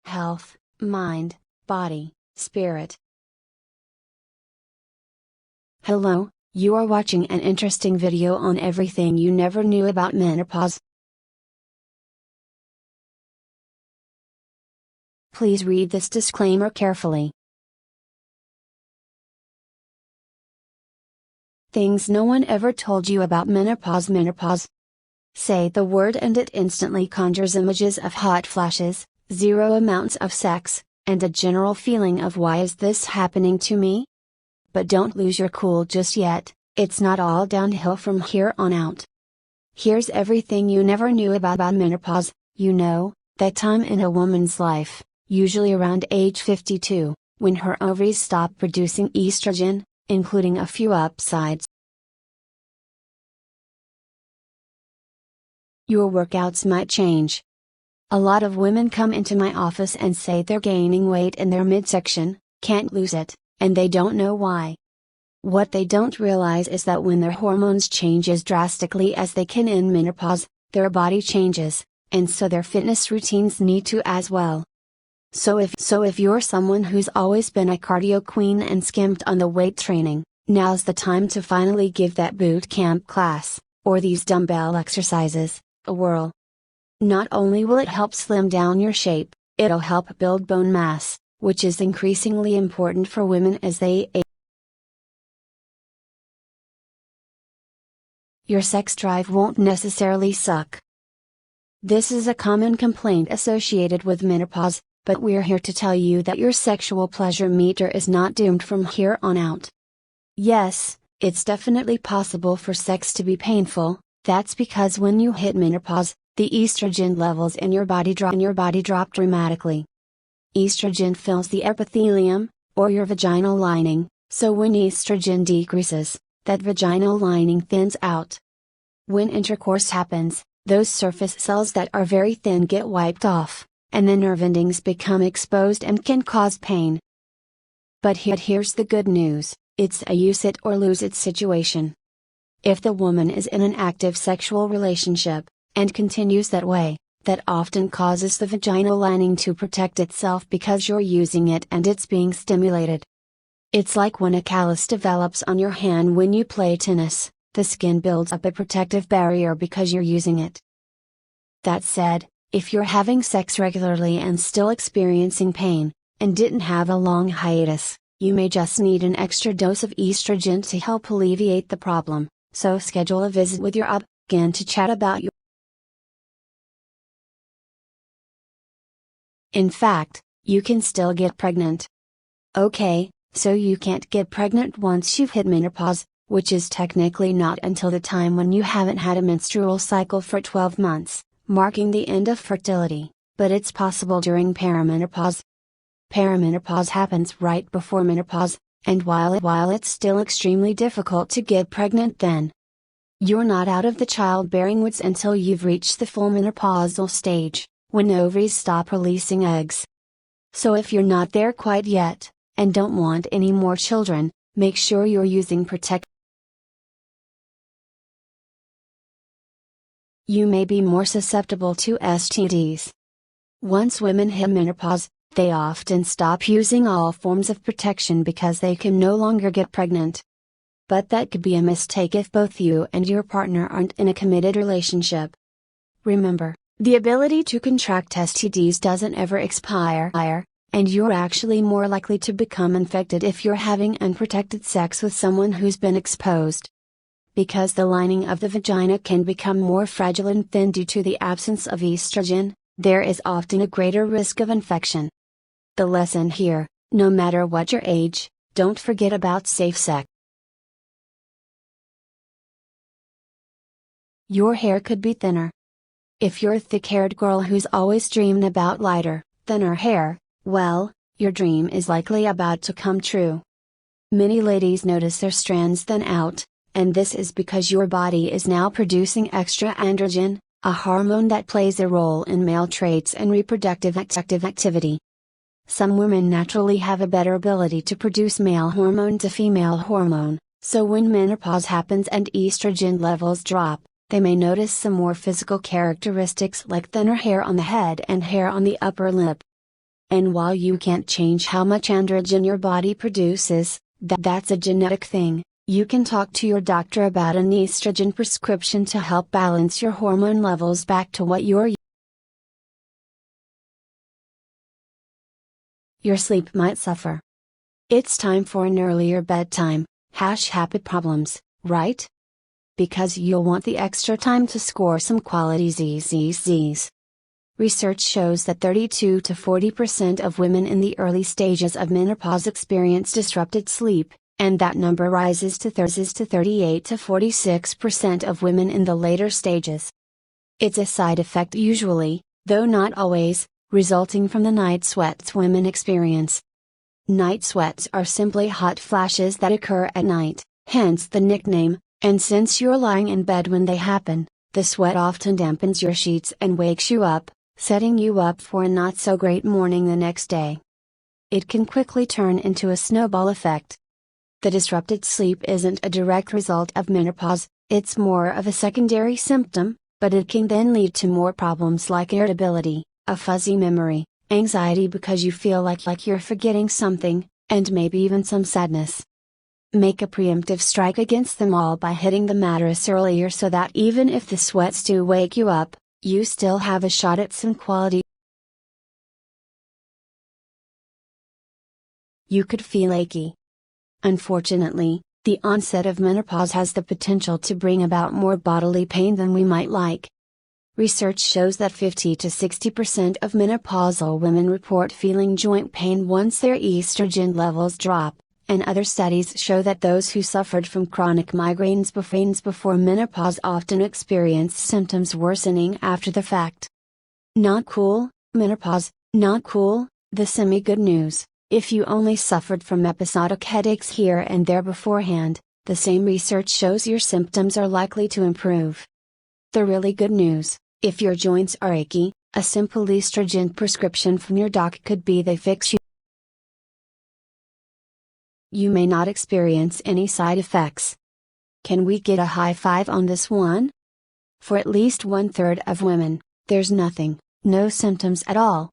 health, mind, body, spirit. Hello, you are watching an interesting video on everything you never knew about menopause. Please read this disclaimer carefully. Things no one ever told you about menopause. Menopause. Say the word and it instantly conjures images of hot flashes, zero amounts of sex, and a general feeling of why is this happening to me? But don't lose your cool just yet, it's not all downhill from here on out. Here's everything you never knew about menopause. You know, that time in a woman's life, usually around age 52, when her ovaries stop producing estrogen, including a few upsides. Your workouts might change. A lot of women come into my office and say they're gaining weight in their midsection, can't lose it, and they don't know why. What they don't realize is that when their hormones change as drastically as they can in menopause, their body changes, and so their fitness routines need to as well. So if you're someone who's always been a cardio queen and skimped on the weight training, now's the time to finally give that boot camp class, or these dumbbell exercises, a whirl. Not only will it help slim down your shape, it'll help build bone mass, which is increasingly important for women as they age. Your sex drive won't necessarily suck. This is a common complaint associated with menopause, but we're here to tell you that your sexual pleasure meter is not doomed from here on out. Yes, it's definitely possible for sex to be painful. That's because when you hit menopause, the estrogen levels in your body drop dramatically. Estrogen fills the epithelium, or your vaginal lining, so when estrogen decreases, that vaginal lining thins out. When intercourse happens, those surface cells that are very thin get wiped off, and the nerve endings become exposed and can cause pain. But here's the good news, it's a use it or lose it situation. If the woman is in an active sexual relationship, and continues that way, that often causes the vaginal lining to protect itself because you're using it and it's being stimulated. It's like when a callus develops on your hand when you play tennis, the skin builds up a protective barrier because you're using it. That said, if you're having sex regularly and still experiencing pain, and didn't have a long hiatus, you may just need an extra dose of estrogen to help alleviate the problem. So schedule a visit with your OB/GYN to chat about your. In fact, you can still get pregnant. Okay, so you can't get pregnant once you've hit menopause, which is technically not until the time when you haven't had a menstrual cycle for 12 months, marking the end of fertility, but it's possible during perimenopause. Perimenopause happens right before menopause, and while it's still extremely difficult to get pregnant then, you're not out of the childbearing woods until you've reached the full menopausal stage, when ovaries stop releasing eggs. So if you're not there quite yet, and don't want any more children, make sure you're using protection. You may be more susceptible to STDs. Once women hit menopause, they often stop using all forms of protection because they can no longer get pregnant. But that could be a mistake if both you and your partner aren't in a committed relationship. Remember, the ability to contract STDs doesn't ever expire, and you're actually more likely to become infected if you're having unprotected sex with someone who's been exposed. Because the lining of the vagina can become more fragile and thin due to the absence of estrogen, there is often a greater risk of infection. The lesson here, no matter what your age, don't forget about safe sex. Your hair could be thinner. If you're a thick-haired girl who's always dreamed about lighter, thinner hair, well, your dream is likely about to come true. Many ladies notice their strands thin out, and this is because your body is now producing extra androgen, a hormone that plays a role in male traits and reproductive activity. Some women naturally have a better ability to produce male hormone to female hormone, so when menopause happens and estrogen levels drop, they may notice some more physical characteristics like thinner hair on the head and hair on the upper lip. And while you can't change how much androgen your body produces, that's a genetic thing, you can talk to your doctor about an estrogen prescription to help balance your hormone levels back to what your sleep might suffer. It's time for an earlier bedtime, happy problems, right? Because you'll want the extra time to score some quality Z's. Research shows that 32 to 40% of women in the early stages of menopause experience disrupted sleep, and that number rises to 38 to 46% of women in the later stages. It's a side effect usually, though not always, resulting from the night sweats women experience. Night sweats are simply hot flashes that occur at night, hence the nickname, and since you're lying in bed when they happen, the sweat often dampens your sheets and wakes you up, setting you up for a not so great morning the next day. It can quickly turn into a snowball effect. The disrupted sleep isn't a direct result of menopause, it's more of a secondary symptom, but it can then lead to more problems like irritability, a fuzzy memory, anxiety because you feel like you're forgetting something, and maybe even some sadness. Make a preemptive strike against them all by hitting the mattress earlier so that even if the sweats do wake you up, you still have a shot at some quality. You could feel achy. Unfortunately, the onset of menopause has the potential to bring about more bodily pain than we might like. Research shows that 50 to 60% of menopausal women report feeling joint pain once their estrogen levels drop, and other studies show that those who suffered from chronic migraines before menopause often experience symptoms worsening after the fact. Not cool, menopause, not cool, the semi-good news. If you only suffered from episodic headaches here and there beforehand, the same research shows your symptoms are likely to improve. The really good news, if your joints are achy, a simple estrogen prescription from your doc could be the fix. You may not experience any side effects. Can we get a high five on this one? For at least 1/3 of women, there's nothing, no symptoms at all.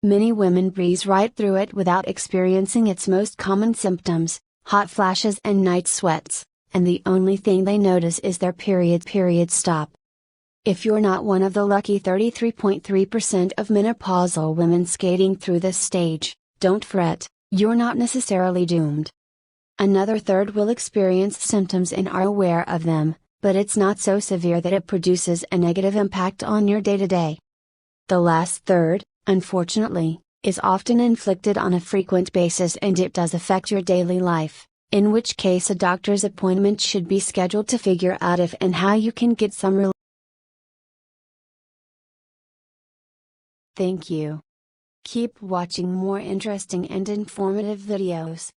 Many women breeze right through it without experiencing its most common symptoms, hot flashes and night sweats, and the only thing they notice is their period stop. If you're not one of the lucky 33.3% of menopausal women skating through this stage, don't fret, you're not necessarily doomed. Another third will experience symptoms and are aware of them, but it's not so severe that it produces a negative impact on your day-to-day. The last third, unfortunately, is often inflicted on a frequent basis and it does affect your daily life, in which case a doctor's appointment should be scheduled to figure out if and how you can get some relief. Thank you. Keep watching more interesting and informative videos.